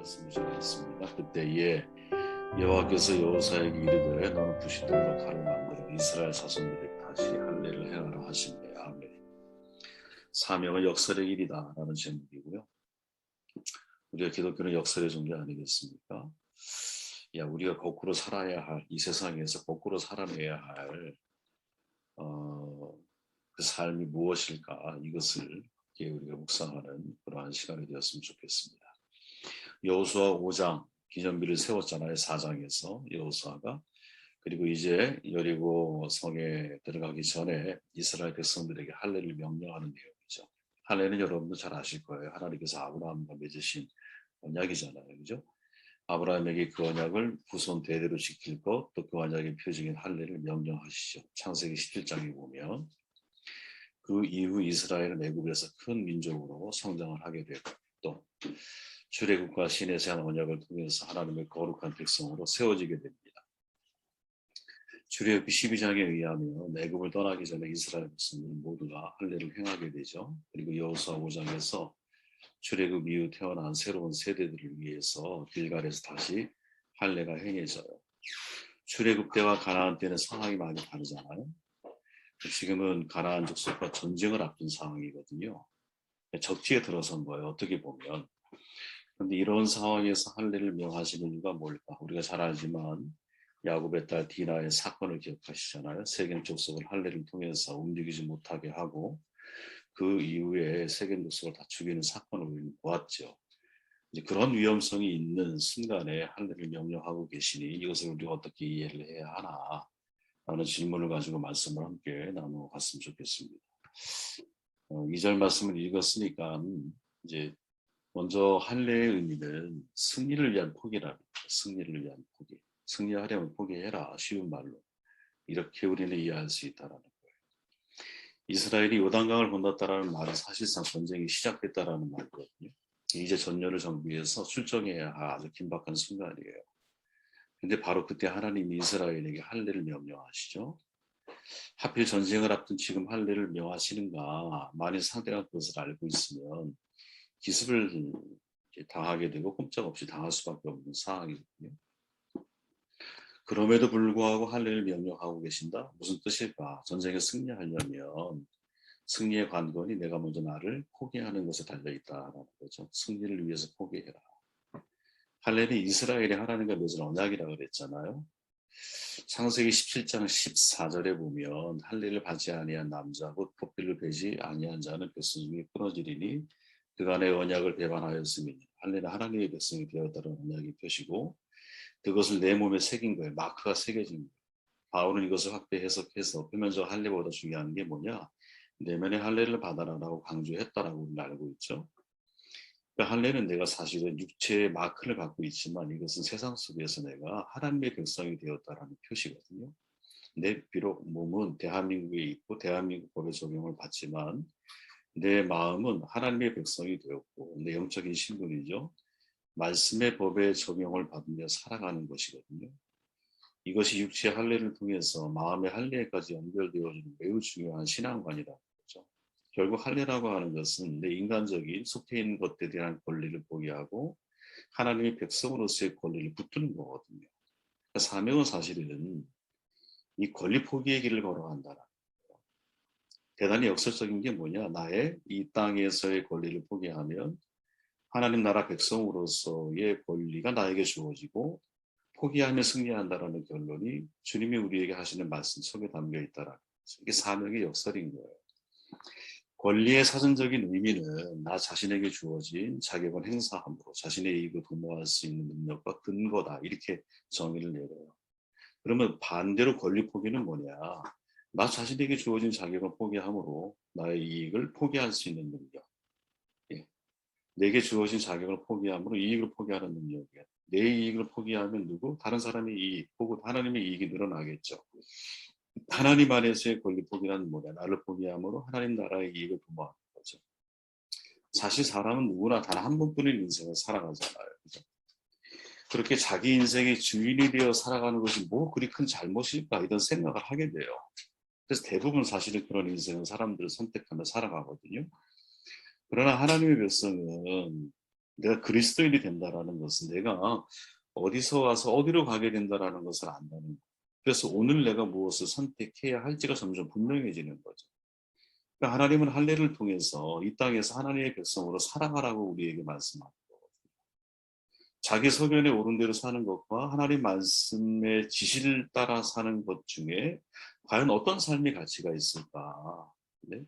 말씀을 전했습니다. 그때에 여호와께서 여호사에게 이르되 너는 부싯돌로 칼을 만들어 이스라엘 자손들에게 다시 할례를 행하라 하시매. 아멘. 사명은 역설의 일이다 라는 제목이고요. 우리가 기독교는 역설의 종교 아니겠습니까? 우리가 거꾸로 살아야 할, 이 세상에서 거꾸로 살아내야 할 그 삶이 무엇일까, 이것을 우리가 묵상하는 그러한 시간이 되었으면 좋겠습니다. 여호수아 5장 기념비를 세웠잖아요. 4장에서 여호수아가. 그리고 이제 여리고 성에 들어가기 전에 이스라엘 백성들에게 할례를 명령하는 내용이죠. 할례는 여러분도 잘 아실 거예요. 하나님께서 아브라함과 맺으신 언약이잖아요. 그죠? 아브라함에게 그 언약을 후손 대대로 지킬 것, 또 그 언약의 표징인 할례를 명령하시죠. 창세기 17장에 보면 그 이후 이스라엘은 애굽에서 큰 민족으로 성장을 하게 되고, 또 출애굽과 시내산 언약을 통해서 하나님의 거룩한 백성으로 세워지게 됩니다. 출애굽기 12장에 의하면 애굽을 떠나기 전에 이스라엘 백성들은 모두가 할례를 행하게 되죠. 그리고 여호수아 5장에서 출애굽 이후 태어난 새로운 세대들을 위해서 길갈에서 다시 할례가 행해져요. 출애굽 때와 가나안 때는 상황이 많이 다르잖아요. 지금은 가나안 족속과 전쟁을 앞둔 상황이거든요. 적지에 들어선 거예요. 어떻게 보면. 그런데 이런 상황에서 할례를 명하시는 이유가 뭘까? 우리가 잘 알지만 야곱의 딸 디나의 사건을 기억하시잖아요. 세겜 족속을 할례를 통해서 움직이지 못하게 하고 그 이후에 세겜 족속을 다 죽이는 사건을 우리는 보았죠. 이제 그런 위험성이 있는 순간에 할례를 명령하고 계시니 이것을 우리가 어떻게 이해를 해야 하나 라는 질문을 가지고 말씀을 함께 나누어 갔으면 좋겠습니다. 2절 말씀을 읽었으니까 이제 먼저 할례의 의미는 승리를 위한 포기랍니다. 승리를 위한 포기. 승리하려면 포기해라. 쉬운 말로. 이렇게 우리는 이해할 수 있다는 거예요. 이스라엘이 요단강을 건넜다라는 말은 사실상 전쟁이 시작됐다라는 말이거든요. 이제 전열을 정비해서 출정해야 할 아주 긴박한 순간이에요. 근데 바로 그때 하나님이 이스라엘에게 할례를 명령하시죠. 하필 전쟁을 앞둔 지금 할례를 명하시는가. 만일 상대가 그것을 알고 있으면 기습을 당하게 되고 꼼짝없이 당할 수밖에 없는 상황이거든요. 그럼에도 불구하고 할례를 명령하고 계신다? 무슨 뜻일까? 전쟁에 승리하려면 승리의 관건이 내가 먼저 나를 포기하는 것에 달려있다라는 거죠. 승리를 위해서 포기해라. 할례는 이스라엘이 하나님과 맺은 언약이라고 그랬잖아요. 창세기 17장 14절에 보면 할례를 받지 아니한 남자 곧 포피를 베지 아니한 자는 백성 중에 끊어지리니 그간의 언약을 배반하였으니 할례는 하나님의 백성이 되었다는 언약이 표시고 그것을 내 몸에 새긴 거예요. 마크가 새겨진 거예요. 바울은 이것을 확대 해석해서 표면적 할례보다 중요한 게 뭐냐? 내면의 할례를 받아라라고 강조했다라고 우리는 알고 있죠. 그러니까 할례는 내가 사실은 육체의 마크를 갖고 있지만 이것은 세상 속에서 내가 하나님의 백성이 되었다라는 표시거든요. 내 비록 몸은 대한민국에 있고 대한민국 법의 적용을 받지만 내 마음은 하나님의 백성이 되었고 내 영적인 신분이죠. 말씀의 법의 적용을 받으며 살아가는 것이거든요. 이것이 육체의 할례를 통해서 마음의 할례까지 연결되어지는 매우 중요한 신앙관이라는 거죠. 결국 할례라고 하는 것은 내 인간적인 속해 있는 것에 대한 권리를 포기하고 하나님의 백성으로서의 권리를 붙드는 거거든요. 그러니까 사명은 사실은 이 권리 포기의 길을 걸어간다는 거예요. 대단히 역설적인 게 뭐냐? 나의 이 땅에서의 권리를 포기하면 하나님 나라 백성으로서의 권리가 나에게 주어지고 포기하며 승리한다라는 결론이 주님이 우리에게 하시는 말씀 속에 담겨 있다라는 거죠. 이게 사명의 역설인 거예요. 권리의 사전적인 의미는 나 자신에게 주어진 자격을 행사함으로 자신의 이익을 도모할 수 있는 능력과 근거다. 이렇게 정의를 내려요. 그러면 반대로 권리 포기는 뭐냐? 나 자신에게 주어진 자격을 포기함으로 나의 이익을 포기할 수 있는 능력. 예. 내게 주어진 자격을 포기함으로 이익을 포기하는 능력이야. 내 이익을 포기하면 누구? 다른 사람의 이익, 혹은 하나님의 이익이 늘어나겠죠. 하나님 안에서의 권리 포기란 뭐냐? 나를 포기함으로 하나님 나라의 이익을 도모하는 거죠. 사실 사람은 누구나 단 한 번뿐인 인생을 살아가잖아요. 그죠? 그렇게 자기 인생의 주인이 되어 살아가는 것이 뭐 그리 큰 잘못일까 이런 생각을 하게 돼요. 그래서 대부분 사실은 그런 인생은 사람들을 선택하며 살아가거든요. 그러나 하나님의 백성은 내가 그리스도인이 된다라는 것은 내가 어디서 와서 어디로 가게 된다라는 것을 안다는 거예요. 그래서 오늘 내가 무엇을 선택해야 할지가 점점 분명해지는 거죠. 그러니까 하나님은 할례를 통해서 이 땅에서 하나님의 백성으로 살아가라고 우리에게 말씀합니다. 자기 소견에 옳은 대로 사는 것과 하나님 말씀의 지시를 따라 사는 것 중에 과연 어떤 삶의 가치가 있을까? 네?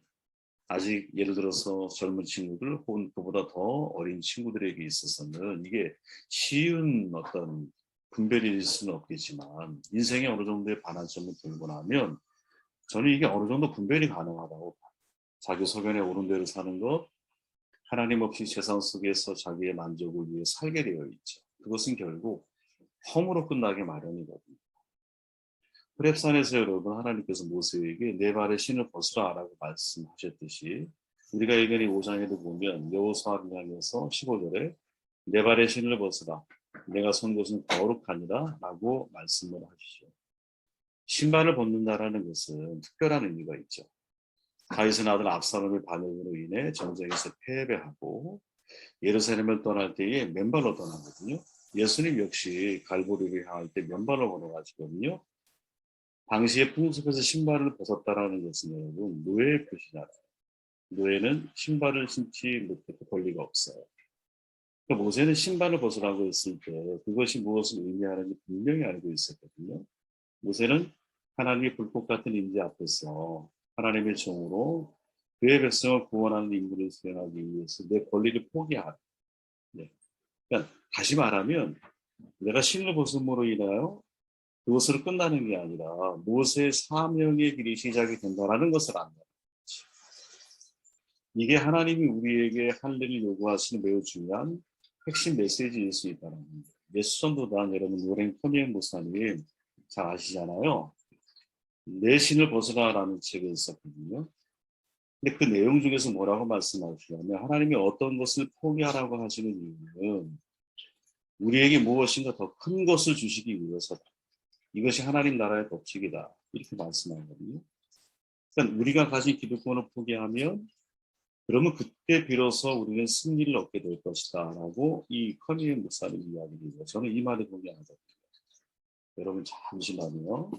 아직 예를 들어서 젊은 친구들 혹은 그보다 더 어린 친구들에게 있어서는 이게 쉬운 어떤 분별일 수는 없겠지만 인생에 어느 정도의 반환점을 돌고 나면 저는 이게 어느 정도 분별이 가능하다고 봐요. 자기 소견에 옳은 대로 사는 것, 하나님 없이 세상 속에서 자기의 만족을 위해 살게 되어 있죠. 그것은 결국 험으로 끝나기 마련이거든요. 호렙산에서 여러분 하나님께서 모세에게 내 발에 신을 벗으라라고 말씀하셨듯이 우리가 예전에 5장에도 보면 여호수아를 향해서 15절에 내 발에 신을 벗으라 내가 선 곳은 거룩하니라 라고 말씀을 하시죠. 신발을 벗는다라는 것은 특별한 의미가 있죠. 다윗의 아들 압살롬의 반역으로 인해 전쟁에서 패배하고 예루살렘을 떠날 때에 맨발로 떠나거든요. 예수님 역시 갈보리를 향할 때 맨발로 걸어가시거든요. 당시의 풍습에서 신발을 벗었다라는 것은 여러분 노예의 표시잖아요. 노예는 신발을 신지 못해도 권리가 없어요. 그러니까 모세는 신발을 벗으라고 했을 때 그것이 무엇을 의미하는지 분명히 알고 있었거든요. 모세는 하나님의 불꽃 같은 임재 앞에서 하나님의 종으로 그의 백성을 구원하는 임무를 수행하기 위해서 내 권리를 포기하라. 네. 그러니까 다시 말하면 내가 신을 벗음으로 인하여 그것으로 끝나는 게 아니라 모세의 사명의 길이 시작이 된다는 것을 안다. 이게 하나님이 우리에게 할례를 요구하시는 매우 중요한 핵심 메시지일 수 있다는 겁니다. 예수전도단 여러분 노랭 토니엔 목사님 잘 아시잖아요. 내 신을 벗어나라는 책이 있었거든요. 근데 그 내용 중에서 뭐라고 말씀하시냐면 하나님이 어떤 것을 포기하라고 하시는 이유는 우리에게 무엇인가 더 큰 것을 주시기 위해서다. 이것이 하나님 나라의 법칙이다. 이렇게 말씀하거든요. 그러니까 우리가 가진 기득권을 포기하면 그러면 그때 비로소 우리는 승리를 얻게 될 것이다 라고 이 커니엔 목사님 이야기입니다. 저는 이 말에 동의하거든요. 여러분 잠시만요.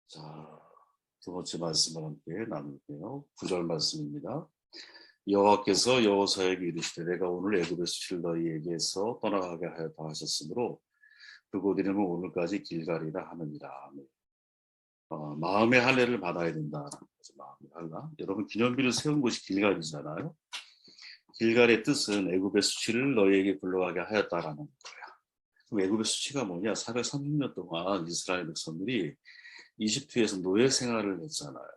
자, 두 번째 말씀을 함께 나눌게요. 9절 말씀입니다. 여호와께서 여호수아에게 이르시되 내가 오늘 애굽의 수치를 너희에게서 떠나가게 하였다 하셨으므로 그곳 이름은 오늘까지 길갈이라 하느니라. 마음의 할례를 받아야 된다. 마음의 할례. 여러분 기념비를 세운 곳이 길갈이잖아요. 길갈의 뜻은 애굽의 수치를 너희에게 굴러가게 하였다라는 거야. 그럼 애굽의 수치가 뭐냐? 430년 동안 이스라엘 백성들이 이집트에서 노예 생활을 했잖아요.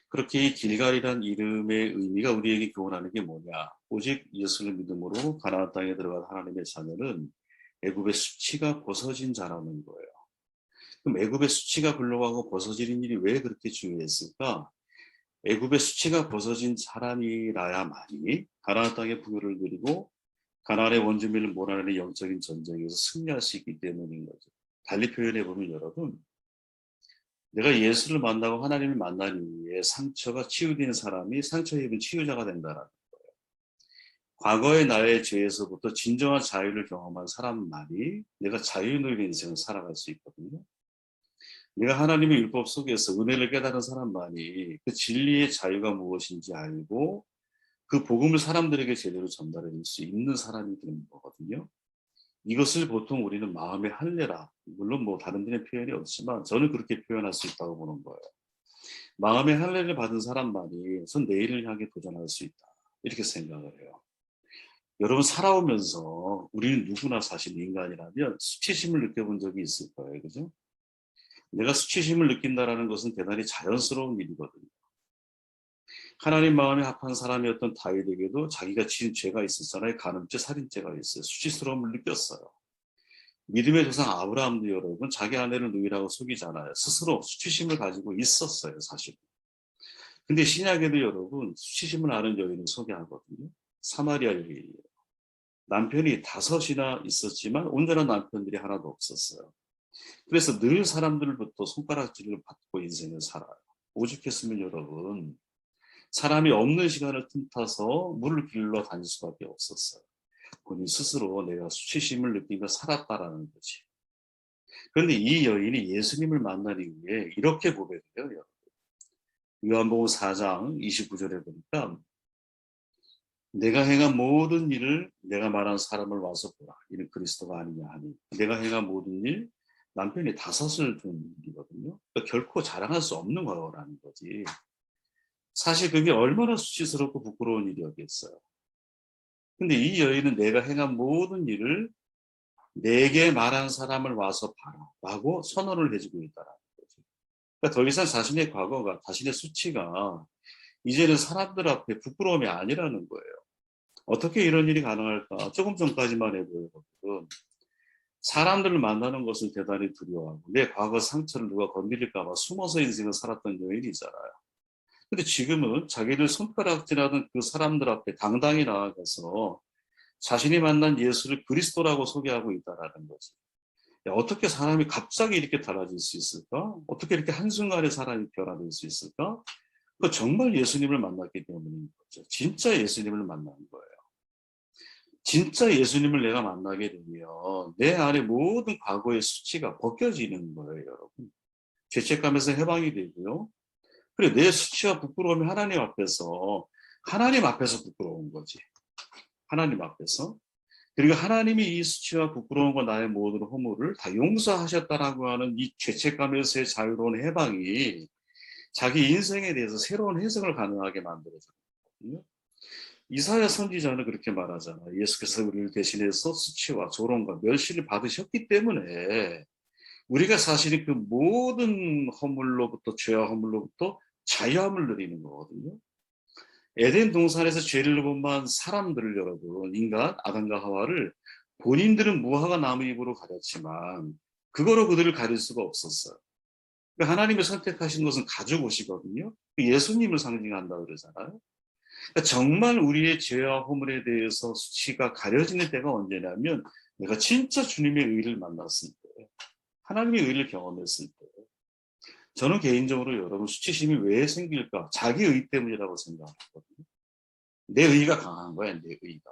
그렇게 이 길갈이란 이름의 의미가 우리에게 교훈하는 게 뭐냐? 오직 예수를 믿음으로 가나안 땅에 들어간 하나님의 자녀는 애굽의 수치가 벗어진 자라는 거예요. 그럼 애굽의 수치가 굴러가고 벗어지는 일이 왜 그렇게 중요했을까? 애굽의 수치가 벗어진 사람이라야만이 가나안 땅의 부유를 누리고 가나안의 원주민을 몰아내는 영적인 전쟁에서 승리할 수 있기 때문인 거죠. 달리 표현해 보면 여러분, 내가 예수를 만나고 하나님을 만난 이후에 상처가 치유된 사람이 상처 입은 치유자가 된다라는 거예요. 과거의 나의 죄에서부터 진정한 자유를 경험한 사람만이 내가 자유 누리는 인생을 살아갈 수 있거든요. 내가 하나님의 율법 속에서 은혜를 깨달은 사람만이 그 진리의 자유가 무엇인지 알고 그 복음을 사람들에게 제대로 전달해 줄 수 있는 사람이 되는 거거든요. 이것을 보통 우리는 마음의 할례라. 물론 뭐 다른 데는 표현이 없지만 저는 그렇게 표현할 수 있다고 보는 거예요. 마음의 할례를 받은 사람만이 전 내일을 향해 도전할 수 있다. 이렇게 생각을 해요. 여러분 살아오면서 우리는 누구나 사실 인간이라면 수치심을 느껴본 적이 있을 거예요. 그죠? 내가 수치심을 느낀다는 것은 대단히 자연스러운 일이거든요. 하나님 마음에 합한 사람이었던 다윗에게도 자기가 지은 죄가 있었잖아요. 간음죄, 살인죄가 있어요. 수치스러움을 느꼈어요. 믿음의 조상 아브라함도 여러분 자기 아내를 누이라고 속이잖아요. 스스로 수치심을 가지고 있었어요, 사실. 근데 신약에도 여러분 수치심을 아는 여인을 소개하거든요. 사마리아 여인이에요. 남편이 5이나 있었지만 온전한 남편들이 하나도 없었어요. 그래서 늘 사람들부터 손가락질을 받고 인생을 살아요. 오죽했으면 여러분 사람이 없는 시간을 틈타서 물을 길러 다닐 수밖에 없었어요. 본인 스스로 내가 수치심을 느끼며 살았다라는 거지. 그런데 이 여인이 예수님을 만난 이후에 이렇게 고백해요. 요한복음 4장 29절에 보니까 내가 행한 모든 일을 내가 말한 사람을 와서 보라. 이는 그리스도가 아니냐 하니 내가 행한 모든 일 남편이 5을 둔 일이거든요. 그러니까 결코 자랑할 수 없는 거라는 거지. 사실 그게 얼마나 수치스럽고 부끄러운 일이었겠어요. 근데 이 여인은 내가 행한 모든 일을 내게 말한 사람을 와서 봐라 라고 선언을 해주고 있다는 거죠. 그러니까 더 이상 자신의 과거가 자신의 수치가 이제는 사람들 앞에 부끄러움이 아니라는 거예요. 어떻게 이런 일이 가능할까? 조금 전까지만 해도 여러분 사람들을 만나는 것을 대단히 두려워하고 내 과거 상처를 누가 건드릴까 봐 숨어서 인생을 살았던 여인이잖아요. 근데 지금은 자기를 손가락질하던 그 사람들 앞에 당당히 나아가서 자신이 만난 예수를 그리스도라고 소개하고 있다라는 거지. 야, 어떻게 사람이 갑자기 이렇게 달라질 수 있을까? 어떻게 이렇게 한순간에 사람이 변화될 수 있을까? 그 정말 예수님을 만났기 때문인 거죠. 진짜 예수님을 만난 거예요. 진짜 예수님을 내가 만나게 되면 내 안에 모든 과거의 수치가 벗겨지는 거예요, 여러분. 죄책감에서 해방이 되고요. 그래, 내 수치와 부끄러움이 하나님 앞에서 부끄러운 거지. 하나님 앞에서. 그리고 하나님이 이 수치와 부끄러움과 나의 모든 허물을 다 용서하셨다라고 하는 이 죄책감에서의 자유로운 해방이 자기 인생에 대해서 새로운 해석을 가능하게 만들어졌거든요. 이사야 선지자는 그렇게 말하잖아요. 예수께서 우리를 대신해서 수치와 조롱과 멸시를 받으셨기 때문에 우리가 사실은 그 모든 허물로부터 죄와 허물로부터 자유함을 누리는 거거든요. 에덴 동산에서 죄를 범한 사람들을 여러분 인간 아담과 하와를 본인들은 무화과 나무 잎으로 가렸지만 그거로 그들을 가릴 수가 없었어요. 하나님이 선택하신 것은 가죽옷이거든요. 예수님을 상징한다 그러잖아요. 그러니까 정말 우리의 죄와 허물에 대해서 수치가 가려지는 때가 언제냐면 내가 진짜 주님의 의를 만났을 때, 하나님의 의를 경험했을 때. 저는 개인적으로 여러분 수치심이 왜 생길까? 자기 의 때문이라고 생각하거든요. 내 의가 강한 거야, 내 의가.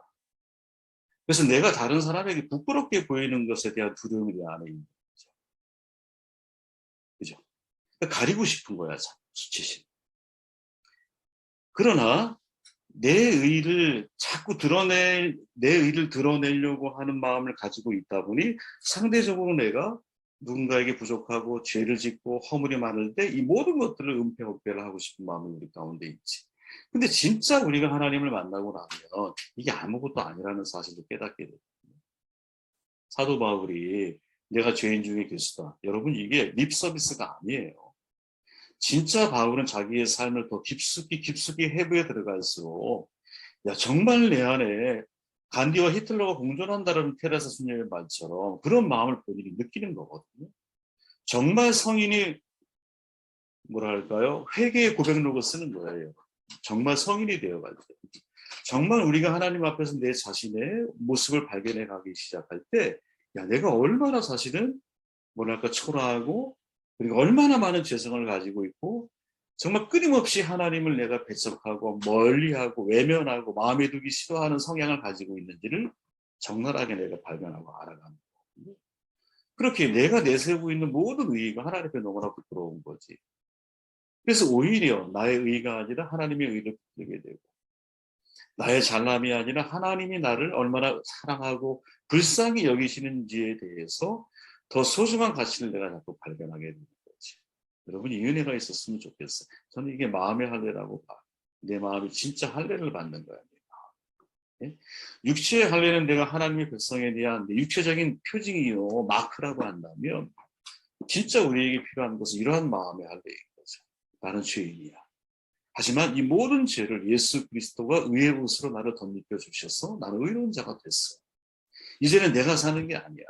그래서 내가 다른 사람에게 부끄럽게 보이는 것에 대한 두려움이 내 안에 있는 거죠. 그죠? 그러니까 가리고 싶은 거야, 수치심. 그러나 내 의를 자꾸 내 의를 드러내려고 하는 마음을 가지고 있다 보니 상대적으로 내가 누군가에게 부족하고 죄를 짓고 허물이 많을 때 이 모든 것들을 은폐허폐를 하고 싶은 마음이 우리 가운데 있지. 근데 진짜 우리가 하나님을 만나고 나면 이게 아무것도 아니라는 사실을 깨닫게 돼요. 사도 바울이 내가 죄인 중에 교수다. 여러분 이게 립 서비스가 아니에요. 진짜 바울은 자기의 삶을 더 깊숙이 해부에 들어갈수록 야 정말 내 안에 간디와 히틀러가 공존한다는 테레사 수녀의 말처럼 그런 마음을 본인이 느끼는 거거든요. 정말 성인이 뭐랄까요? 회개의 고백록을 쓰는 거예요. 정말 성인이 되어갈 때. 정말 우리가 하나님 앞에서 내 자신의 모습을 발견해 가기 시작할 때 야 내가 얼마나 사실은 뭐랄까 초라하고 그리고 얼마나 많은 죄성을 가지고 있고 정말 끊임없이 하나님을 내가 배척하고 멀리하고 외면하고 마음에 두기 싫어하는 성향을 가지고 있는지를 적나라하게 내가 발견하고 알아가는 거거든요. 그렇게 내가 내세우고 있는 모든 의의가 하나님 앞에 너무나 부끄러운 거지. 그래서 오히려 나의 의의가 아니라 하나님의 의의를 부르게 되고 나의 잘남이 아니라 하나님이 나를 얼마나 사랑하고 불쌍히 여기시는지에 대해서 더 소중한 가치를 내가 자꾸 발견하게 되는 거지. 여러분 이 은혜가 있었으면 좋겠어요. 저는 이게 마음의 할례라고 봐. 내 마음이 진짜 할례를 받는 거야. 예? 육체의 할례는 내가 하나님의 백성에 대한 육체적인 표징이요 마크라고 한다면 진짜 우리에게 필요한 것은 이러한 마음의 할례인 거죠. 나는 죄인이야. 하지만 이 모든 죄를 예수 그리스도가 의의 옷으로 나를 덧입혀 주셔서 나는 의로운 자가 됐어. 이제는 내가 사는 게 아니야.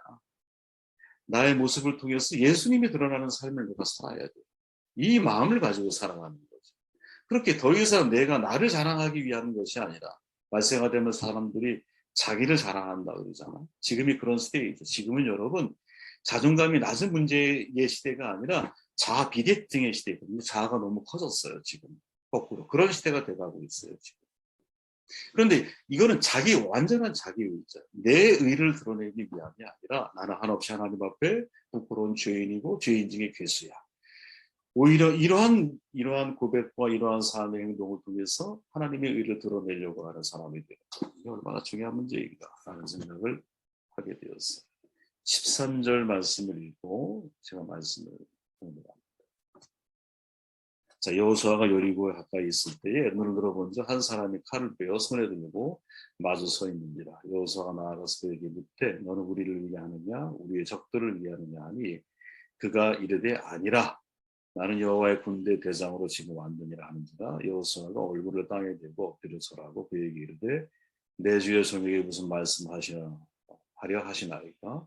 나의 모습을 통해서 예수님이 드러나는 삶을 내가 살아야 돼. 이 마음을 가지고 살아가는 거죠. 그렇게 더 이상 내가 나를 자랑하기 위한 것이 아니라 말세가 되면 사람들이 자기를 자랑한다 그러잖아. 지금이 그런 시대이죠. 지금은 여러분 자존감이 낮은 문제의 시대가 아니라 자아 비대증의 시대거든요. 자아가 너무 커졌어요. 지금 거꾸로 그런 시대가 돼가고 있어요. 지금. 그런데 이거는 완전한 자기 의죠. 내 의를 드러내기 위함이 아니라 나는 한없이 하나님 앞에 부끄러운 죄인이고 죄인 중에 괴수야. 오히려 이러한 고백과 이러한 삶의 행동을 통해서 하나님의 의를 드러내려고 하는 사람이 되는 이게 얼마나 중요한 문제인가 라는 생각을 하게 되었어요. 13절 말씀을 읽고 제가 말씀을 합니다. 자, 여호수아가 여리고에 가까이 있을 때에 눈을 들어본즉 한 사람이 칼을 빼어 손에 들고 마주 서 있는지라. 여호수아가 나아가서 그에게 묻되 너는 우리를 위하느냐 우리의 적들을 위하느냐 하니 그가 이르되 아니라 나는 여호와의 군대 대장으로 지금 왔느니라 하는지라. 여호수아가 얼굴을 땅에 대고 엎드려 절하고 그에게 이르되 내 주의 종에게 무슨 말씀하시나 하려 하시나이까.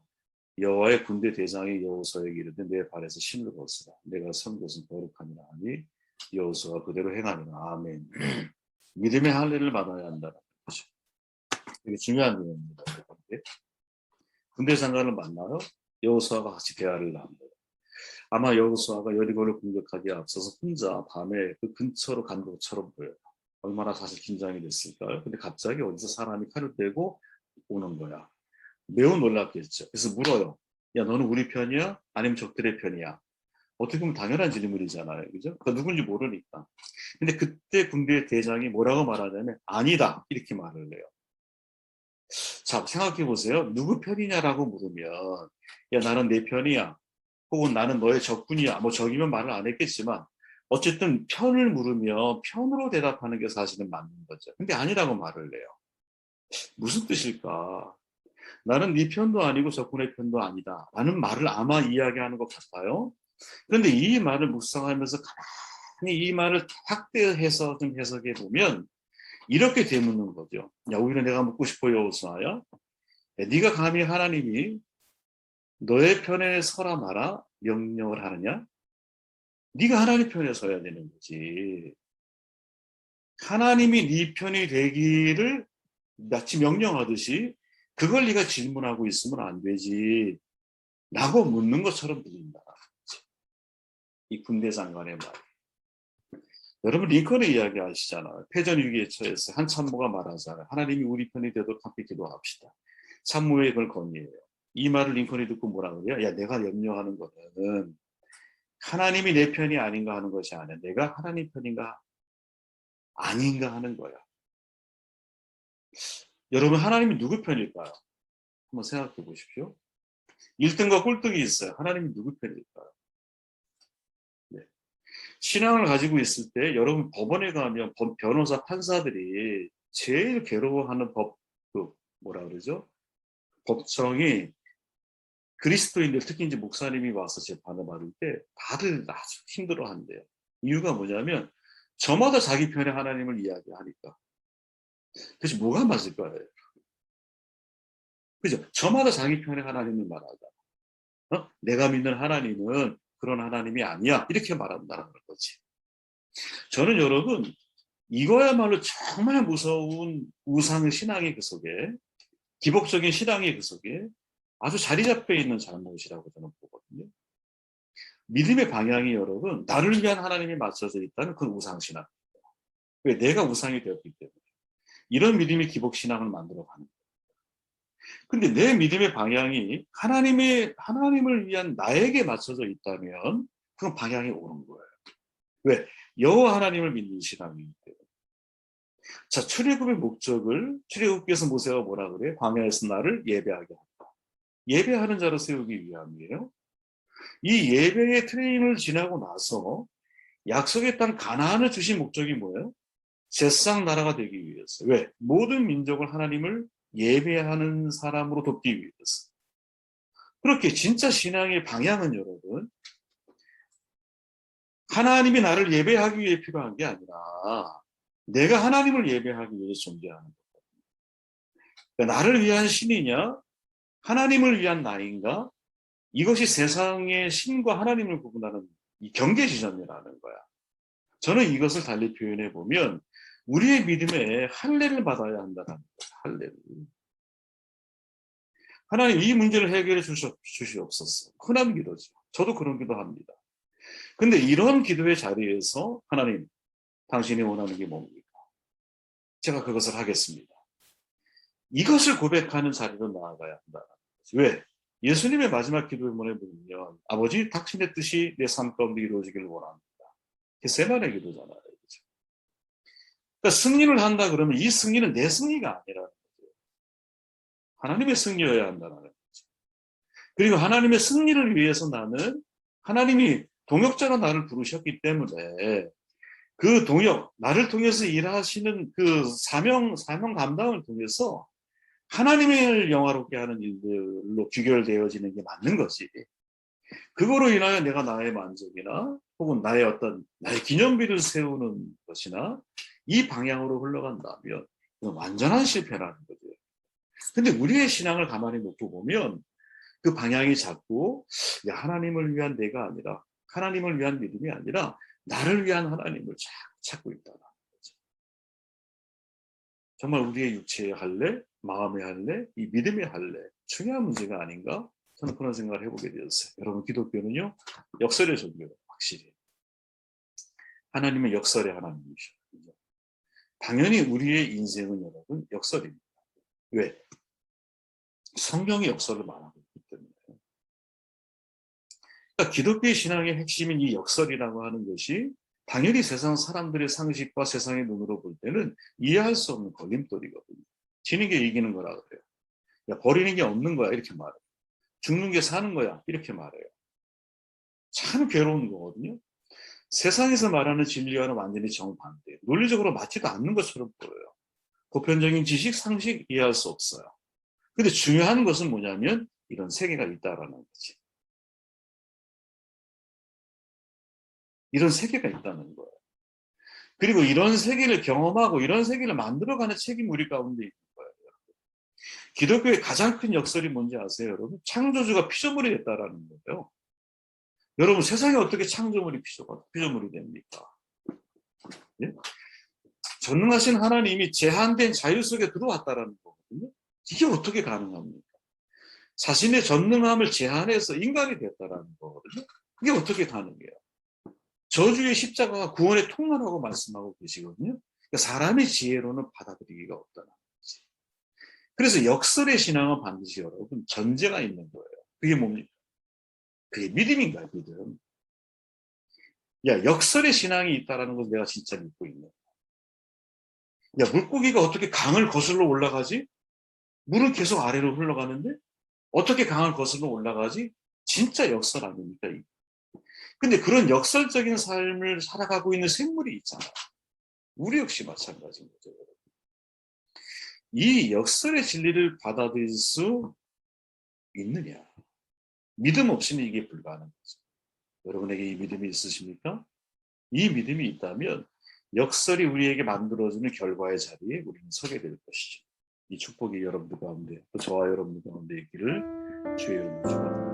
여호와의 군대 대장이 여호수아에게 이르되 내 발에서 신을 벗으라. 내가 선 곳은 거룩하니라 하니 여호수아가 그대로 행하니라. 아멘. 믿음의 할례를 받아야 한다는 거죠. 되게 중요한 내용입니다. 군대 장관을 만나러 여호수아가 같이 대화를 합니다. 아마 여호수아가 여리고를 공격하기에 앞서서 혼자 밤에 그 근처로 간 것처럼 보여요. 얼마나 사실 긴장이 됐을까요? 근데 갑자기 어디서 사람이 칼을 빼고 오는 거야. 매우 놀랍겠죠. 그래서 물어요. 야, 너는 우리 편이야? 아니면 적들의 편이야? 어떻게 보면 당연한 질문이잖아요. 그죠? 그러니까 누군지 모르니까. 근데 그때 군대의 대장이 뭐라고 말하냐면 아니다. 이렇게 말을 해요. 자, 생각해 보세요. 누구 편이냐라고 물으면 야, 나는 내 편이야. 혹은 나는 너의 적군이야. 뭐 적이면 말을 안 했겠지만 어쨌든 편을 물으면 편으로 대답하는 게 사실은 맞는 거죠. 근데 아니라고 말을 해요. 무슨 뜻일까? 나는 네 편도 아니고 적군의 편도 아니다. 라는 말을 아마 이야기하는 것 같아요. 그런데 이 말을 묵상하면서 가만히 이 말을 확대해서 좀 해석해 보면 이렇게 되묻는 거죠. 야, 오히려 내가 묻고 싶어 여호수아야. 네가 감히 하나님이 너의 편에 서라 마라 명령을 하느냐? 네가 하나님 편에 서야 되는 거지. 하나님이 네 편이 되기를 마치 명령하듯이 그걸 네가 질문하고 있으면 안 되지. 라고 묻는 것처럼 들린다. 이 군대 장관의 말. 여러분 링컨의 이야기 아시잖아요. 패전 위기에 처했어요. 한 참모가 말하잖아요. 하나님이 우리 편이 되도록 함께 기도합시다. 참모의 그걸 건의해요. 이 말을 링컨이 듣고 뭐라 그래요? 야, 내가 염려하는 거는 하나님이 내 편이 아닌가 하는 것이 아니야. 내가 하나님 편인가 아닌가 하는 거야. 여러분 하나님이 누구 편일까요? 한번 생각해 보십시오. 1등과 꼴등이 있어요. 하나님이 누구 편일까요? 네. 신앙을 가지고 있을 때 여러분 법원에 가면 변호사 판사들이 제일 괴로워하는 뭐라 그러죠? 법정이 그리스도인들 특히 이제 목사님이 와서 재판을 받을 때 다들 아주 힘들어한대요. 이유가 뭐냐면 저마다 자기 편의 하나님을 이야기하니까. 도대체 뭐가 맞을까요? 그죠? 저마다 자기 편의 하나님을 말하다. 내가 믿는 하나님은 그런 하나님이 아니야. 이렇게 말한다는 거지. 저는 여러분 이거야말로 정말 무서운 우상 신앙의 그 속에 기복적인 신앙의 그 속에 아주 자리 잡혀 있는 잘못이라고 저는 보거든요. 믿음의 방향이 여러분 나를 위한 하나님이 맞춰져 있다는 그건 우상신앙. 왜? 내가 우상이 되었기 때문에. 이런 믿음이 기복신앙을 만들어가는 거예요. 근데 내 믿음의 방향이 하나님을 위한 나에게 맞춰져 있다면 그건 방향이 옳은 거예요. 왜? 여호와 하나님을 믿는 신앙이기 때문에. 자, 출애굽의 목적을 출애굽기에서 모세가 뭐라 그래? 광야에서 나를 예배하게 한다. 예배하는 자로 세우기 위함이에요. 이 예배의 트레이닝을 지나고 나서 약속의 땅 가나안을 주신 목적이 뭐예요? 새싹 나라가 되기 위해서. 왜? 모든 민족을 하나님을 예배하는 사람으로 돕기 위해서. 그렇게 진짜 신앙의 방향은 여러분 하나님이 나를 예배하기 위해 필요한 게 아니라 내가 하나님을 예배하기 위해서 존재하는 거예요. 그러니까 나를 위한 신이냐? 하나님을 위한 나인가? 이것이 세상의 신과 하나님을 구분하는 이 경계 지점이라는 거야. 저는 이것을 달리 표현해 보면 우리의 믿음에 할례를 받아야 한다는 거야. 할례를. 하나님 이 문제를 해결해 주시옵소서. 흔한 기도죠. 저도 그런 기도합니다. 근데 이런 기도의 자리에서 하나님 당신이 원하는 게 뭡니까? 제가 그것을 하겠습니다. 이것을 고백하는 자리로 나아가야 한다는 거죠. 왜? 예수님의 마지막 기도문에 보면 아버지 당신의 뜻이 내 삶 가운데 이루어지기를 원합니다. 겟세마네 기도잖아요. 그렇죠? 그러니까 승리를 한다 그러면 이 승리는 내 승리가 아니라는 거죠. 하나님의 승리여야 한다는 거죠. 그리고 하나님의 승리를 위해서 나는 하나님이 동역자로 나를 부르셨기 때문에 그 동역, 나를 통해서 일하시는 그 사명 감당을 통해서 하나님을 영화롭게 하는 일들로 귀결되어지는 게 맞는 거지. 그거로 인하여 내가 나의 만족이나 혹은 나의 기념비를 세우는 것이나 이 방향으로 흘러간다면 완전한 실패라는 거죠. 근데 우리의 신앙을 가만히 놓고 보면 그 방향이 자꾸 하나님을 위한 내가 아니라 하나님을 위한 믿음이 아니라 나를 위한 하나님을 찾고 있다는 거죠. 정말 우리의 육체의 할례, 마음의 할례, 이 믿음의 할례 중요한 문제가 아닌가? 저는 그런 생각을 해보게 되었어요. 여러분 기독교는요 역설의 종교예요. 확실히 하나님은 역설의 하나님이시죠. 당연히 우리의 인생은 여러분 역설입니다. 왜? 성경이 역설을 말하고 있기 때문에. 그러니까 기독교의 신앙의 핵심인 이 역설이라고 하는 것이 당연히 세상 사람들의 상식과 세상의 눈으로 볼 때는 이해할 수 없는 걸림돌이거든요. 지는 게 이기는 거라 그래요. 야, 버리는 게 없는 거야 이렇게 말해요. 죽는 게 사는 거야 이렇게 말해요. 참 괴로운 거거든요. 세상에서 말하는 진리와는 완전히 정반대예요. 논리적으로 맞지도 않는 것처럼 보여요. 보편적인 지식, 상식 이해할 수 없어요. 근데 중요한 것은 뭐냐면 이런 세계가 있다라는 거지. 이런 세계가 있다는 거예요. 그리고 이런 세계를 경험하고 이런 세계를 만들어가는 책임이 우리 가운데 있는 거예요. 기독교의 가장 큰 역설이 뭔지 아세요, 여러분? 창조주가 피조물이 됐다라는 거예요. 여러분 세상에 어떻게 창조물이 피조물이 됩니까? 예? 전능하신 하나님이 제한된 자유 속에 들어왔다라는 거거든요. 이게 어떻게 가능합니까? 자신의 전능함을 제한해서 인간이 됐다라는 거거든요. 그게 어떻게 가능해요? 저주의 십자가가 구원의 통로라고 말씀하고 계시거든요. 그러니까 사람의 지혜로는 받아들이기가 없다는 거지. 그래서 역설의 신앙은 반드시 여러분 전제가 있는 거예요. 그게 뭡니까? 그게 믿음인가요? 믿음. 야, 역설의 신앙이 있다는 걸 내가 진짜 믿고 있는 거야. 야, 물고기가 어떻게 강을 거슬러 올라가지? 물은 계속 아래로 흘러가는데 어떻게 강을 거슬러 올라가지? 진짜 역설 아닙니까? 근데 그런 역설적인 삶을 살아가고 있는 생물이 있잖아요. 우리 역시 마찬가지인 거죠. 이 역설의 진리를 받아들일 수 있느냐? 믿음 없이는 이게 불가능한 거죠. 여러분에게 이 믿음이 있으십니까? 이 믿음이 있다면 역설이 우리에게 만들어주는 결과의 자리에 우리는 서게 될 것이죠. 이 축복이 여러분들 가운데 또 저와 여러분들 가운데 있기를 주의 이름으로 축원합니다.